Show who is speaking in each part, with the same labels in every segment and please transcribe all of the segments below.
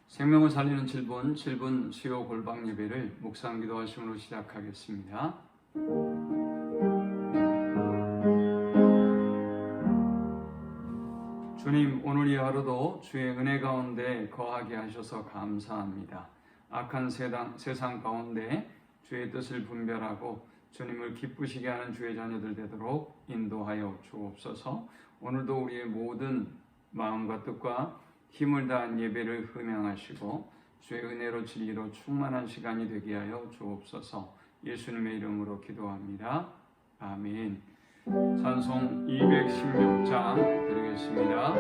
Speaker 1: 생명을 살리는 7분 수요 골방 예배를 묵상 기도하심으로 시작하겠습니다. 주님, 오늘 이 하루도 주의 은혜 가운데 거하게 하셔서 감사합니다. 악한 세상 가운데 주의 뜻을 분별하고 주님을 기쁘시게 하는 주의 자녀들 되도록 인도하여 주옵소서. 오늘도 우리의 모든 마음과 뜻과 힘을 다한 예배를 흠양하시고 주의 은혜로 진리로 충만한 시간이 되게 하여 주옵소서. 예수님의 이름으로 기도합니다. 아멘. 찬송 216장 드리겠습니다.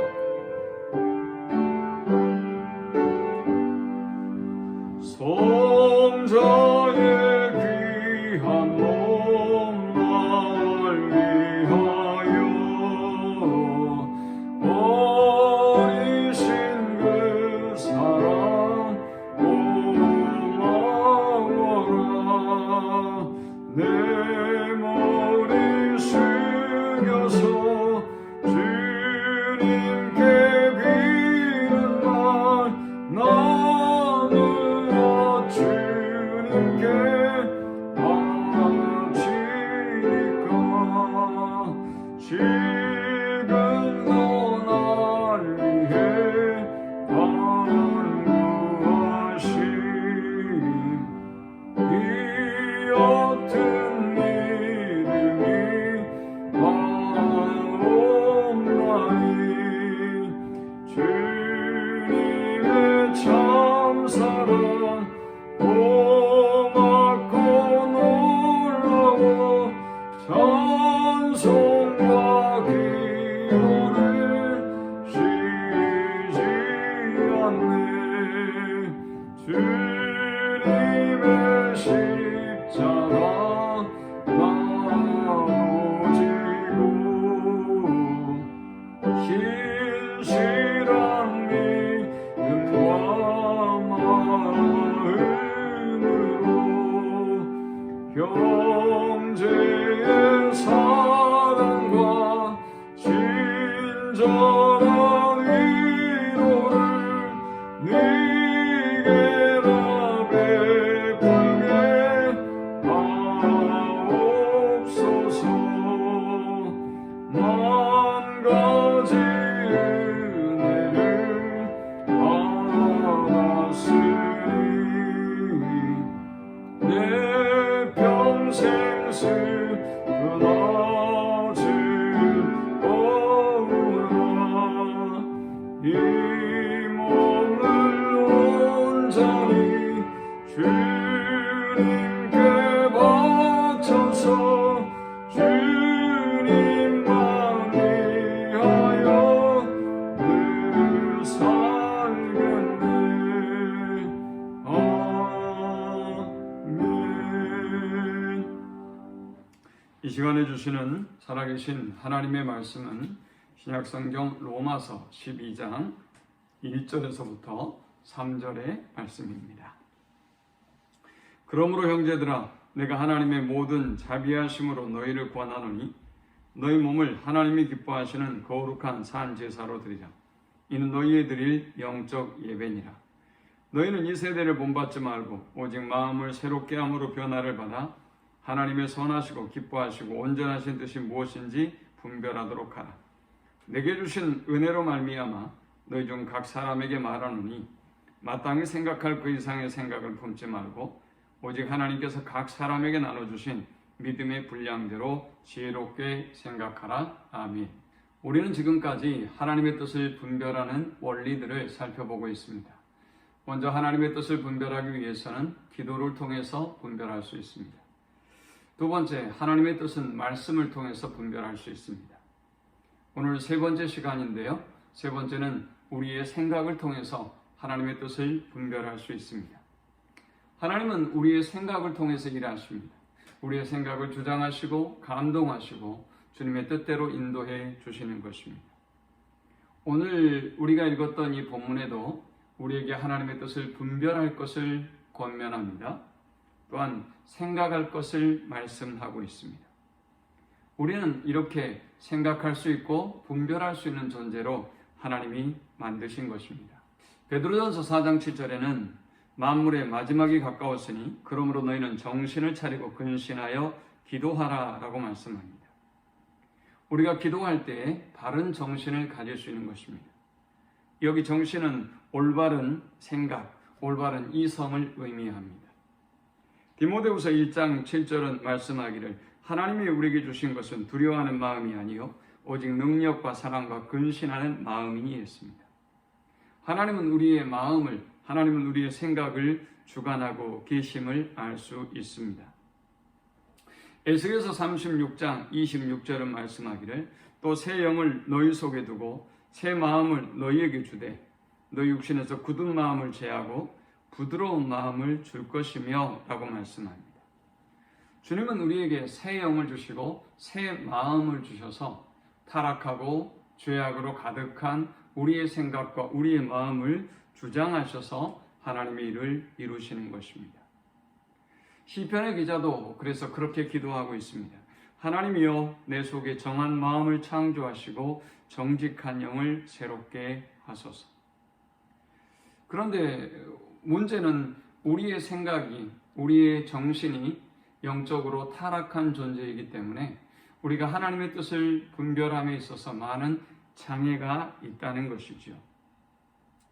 Speaker 1: 성자의 귀한 몸 날 위하여 버리신 그 사랑 고마워라. 내 머리 숙여서 주님께 비는 말 나누어 주님께 바치니까 지금도 날 위해 간구하심 이 옅은 믿음이 하옵나니 주님의 참사랑 고맙고 놀라워 찬송과 기도를 쉬지 않네. 주님의 십자가 나눠 지고 신실한 믿음과 마음으로 형제의 사랑과 친절한 위로를 네게라 베풀게 하옵소서. 만 가지 은혜를 받았으니 내 평생 슬픈 즐거우라. 이 몸을 온전히 주님께 바쳐서 주님만 위하여 늘 살겠네. 아멘. 이 시간에 주시는 살아계신 하나님의 말씀은 신약성경 로마서 12장 1절에서부터 3절의 말씀입니다. 그러므로 형제들아, 내가 하나님의 모든 자비하심으로 너희를 권하노니 너희 몸을 하나님이 기뻐하시는 거룩한 산 제사로 드리라. 이는 너희에 드릴 영적 예배니라. 너희는 이 세대를 본받지 말고 오직 마음을 새롭게 함으로 변화를 받아 하나님의 선하시고 기뻐하시고 온전하신 뜻이 무엇인지 분별하도록 하라. 내게 주신 은혜로 말미암아 너희 중 각 사람에게 말하노니 마땅히 생각할 그 이상의 생각을 품지 말고 오직 하나님께서 각 사람에게 나눠주신 믿음의 분량대로 지혜롭게 생각하라. 아멘. 우리는 지금까지 하나님의 뜻을 분별하는 원리들을 살펴보고 있습니다. 먼저 하나님의 뜻을 분별하기 위해서는 기도를 통해서 분별할 수 있습니다. 두 번째, 하나님의 뜻은 말씀을 통해서 분별할 수 있습니다. 오늘 세 번째 시간인데요. 세 번째는 우리의 생각을 통해서 하나님의 뜻을 분별할 수 있습니다. 하나님은 우리의 생각을 통해서 일하십니다. 우리의 생각을 주장하시고 감동하시고 주님의 뜻대로 인도해 주시는 것입니다. 오늘 우리가 읽었던 이 본문에도 우리에게 하나님의 뜻을 분별할 것을 권면합니다. 또한 생각할 것을 말씀하고 있습니다. 우리는 이렇게 생각할 수 있고 분별할 수 있는 존재로 하나님이 만드신 것입니다. 베드로전서 4장 7절에는 만물의 마지막이 가까웠으니 그러므로 너희는 정신을 차리고 근신하여 기도하라 라고 말씀합니다. 우리가 기도할 때 바른 정신을 가질 수 있는 것입니다. 여기 정신은 올바른 생각, 올바른 이성을 의미합니다. 디모데후서 1장 7절은 말씀하기를 하나님이 우리에게 주신 것은 두려워하는 마음이 아니요 오직 능력과 사랑과 근신하는 마음이니 했습니다. 하나님은 우리의 마음을, 하나님은 우리의 생각을 주관하고 계심을 알 수 있습니다. 에스겔서 36장 26절은 말씀하기를 또 새 영을 너희 속에 두고 새 마음을 너희에게 주되 너희 육신에서 굳은 마음을 제하고 부드러운 마음을 줄 것이며 라고 말씀합니다. 주님은 우리에게 새 영을 주시고 새 마음을 주셔서 타락하고 죄악으로 가득한 우리의 생각과 우리의 마음을 주장하셔서 하나님의 일을 이루시는 것입니다. 시편의 기자도 그래서 그렇게 기도하고 있습니다. 하나님이여 내 속에 정한 마음을 창조하시고 정직한 영을 새롭게 하소서. 그런데 문제는 우리의 생각이, 우리의 정신이 영적으로 타락한 존재이기 때문에 우리가 하나님의 뜻을 분별함에 있어서 많은 장애가 있다는 것이죠.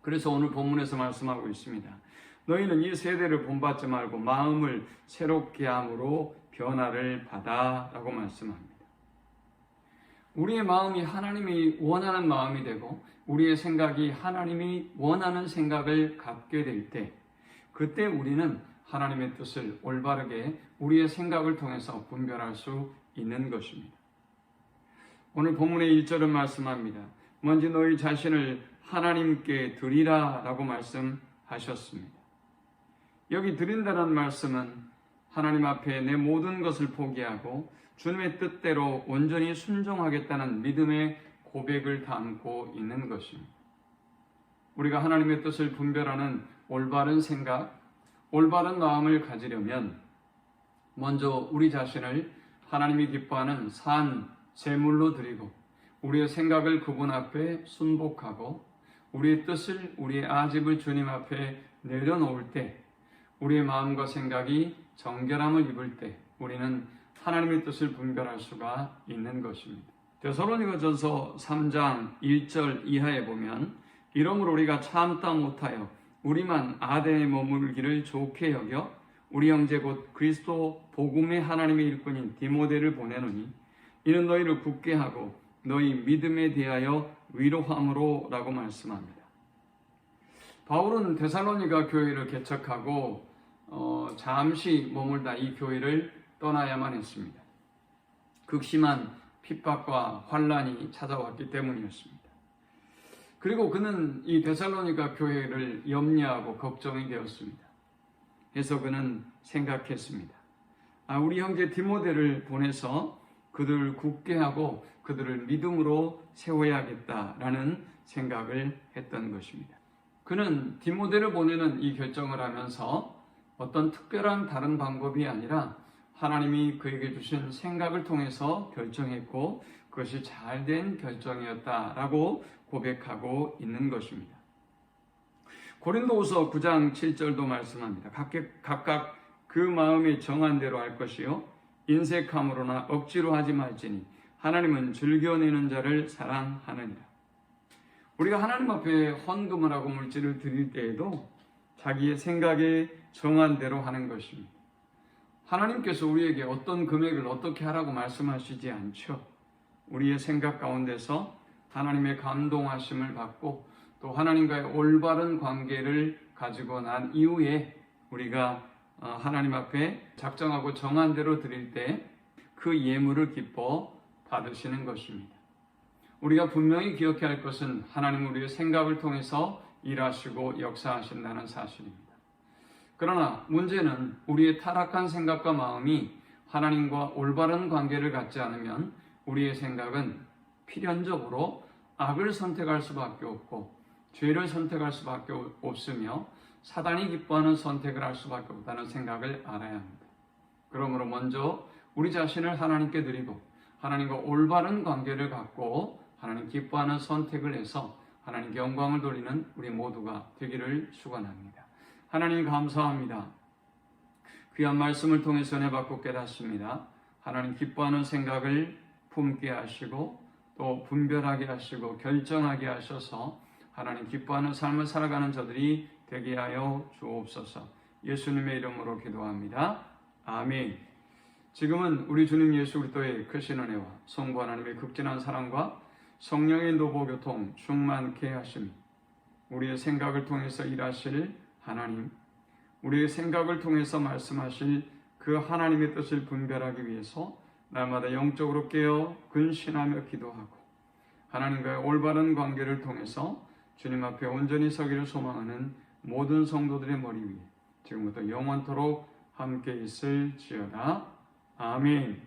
Speaker 1: 그래서 오늘 본문에서 말씀하고 있습니다. 너희는 이 세대를 본받지 말고 마음을 새롭게 함으로 변화를 받아 라고 말씀합니다. 우리의 마음이 하나님이 원하는 마음이 되고 우리의 생각이 하나님이 원하는 생각을 갖게 될 때 그때 우리는 하나님의 뜻을 올바르게 우리의 생각을 통해서 분별할 수 있는 것입니다. 오늘 본문의 1절은 말씀합니다. 먼저 너희 자신을 하나님께 드리라 라고 말씀하셨습니다. 여기 드린다는 말씀은 하나님 앞에 내 모든 것을 포기하고 주님의 뜻대로 온전히 순종하겠다는 믿음의 고백을 담고 있는 것입니다. 우리가 하나님의 뜻을 분별하는 올바른 생각, 올바른 마음을 가지려면 먼저 우리 자신을 하나님이 기뻐하는 산 제물로 드리고 우리의 생각을 그분 앞에 순복하고 우리의 뜻을, 우리의 아집을 주님 앞에 내려놓을 때 우리의 마음과 생각이 정결함을 입을 때 우리는 하나님의 뜻을 분별할 수가 있는 것입니다. 데살로니가전서 3장 1절 이하에 보면 이러므로 우리가 참다 못하여 우리만 아덴에 머물기를 좋게 여겨 우리 형제 곧 그리스도 복음의 하나님의 일꾼인 디모데를 보내노니 이는 너희를 굳게 하고 너희 믿음에 대하여 위로함으로 라고 말씀합니다. 바울은 데살로니가 교회를 개척하고 잠시 머물다 이 교회를 떠나야만 했습니다. 극심한 핍박과 환란이 찾아왔기 때문이었습니다. 그리고 그는 이 데살로니가 교회를 염려하고 걱정이 되었습니다. 그래서 그는 생각했습니다. 우리 형제 디모데를 보내서 그들을 굳게 하고 그들을 믿음으로 세워야겠다라는 생각을 했던 것입니다. 그는 디모데를 보내는 이 결정을 하면서 어떤 특별한 다른 방법이 아니라 하나님이 그에게 주신 생각을 통해서 결정했고 그것이 잘된 결정이었다라고 고백하고 있는 것입니다. 고린도후서 9장 7절도 말씀합니다. 각각 그 마음이 정한 대로 할 것이요 인색함으로나 억지로 하지 말지니 하나님은 즐겨내는 자를 사랑하느니라. 우리가 하나님 앞에 헌금을 하고 물질을 드릴 때에도 자기의 생각에 정한 대로 하는 것입니다. 하나님께서 우리에게 어떤 금액을 어떻게 하라고 말씀하시지 않죠. 우리의 생각 가운데서 하나님의 감동하심을 받고 또 하나님과의 올바른 관계를 가지고 난 이후에 우리가 하나님 앞에 작정하고 정한 대로 드릴 때 그 예물을 기뻐 받으시는 것입니다. 우리가 분명히 기억해야 할 것은 하나님은 우리의 생각을 통해서 일하시고 역사하신다는 사실입니다. 그러나 문제는 우리의 타락한 생각과 마음이 하나님과 올바른 관계를 갖지 않으면 우리의 생각은 필연적으로 악을 선택할 수밖에 없고 죄를 선택할 수밖에 없으며 사단이 기뻐하는 선택을 할 수밖에 없다는 생각을 알아야 합니다. 그러므로 먼저 우리 자신을 하나님께 드리고 하나님과 올바른 관계를 갖고 하나님 기뻐하는 선택을 해서 하나님께 영광을 돌리는 우리 모두가 되기를 축원합니다. 하나님 감사합니다. 귀한 말씀을 통해서 은혜 받고 깨닫습니다. 하나님 기뻐하는 생각을 품게 하시고 또 분별하게 하시고 결정하게 하셔서 하나님 기뻐하는 삶을 살아가는 저들이 되게 하여 주옵소서. 예수님의 이름으로 기도합니다. 아멘. 지금은 우리 주님 예수 그리스도의 크신 은혜와 성부 하나님의 극진한 사랑과 성령의 노보교통 충만케 하심이 우리의 생각을 통해서 일하실 하나님, 우리의 생각을 통해서 말씀하실 그 하나님의 뜻을 분별하기 위해서 날마다 영적으로 깨어 근신하며 기도하고 하나님과의 올바른 관계를 통해서 주님 앞에 온전히 서기를 소망하는 모든 성도들의 머리 위에 지금부터 영원토록 함께 있을지어다. 아멘.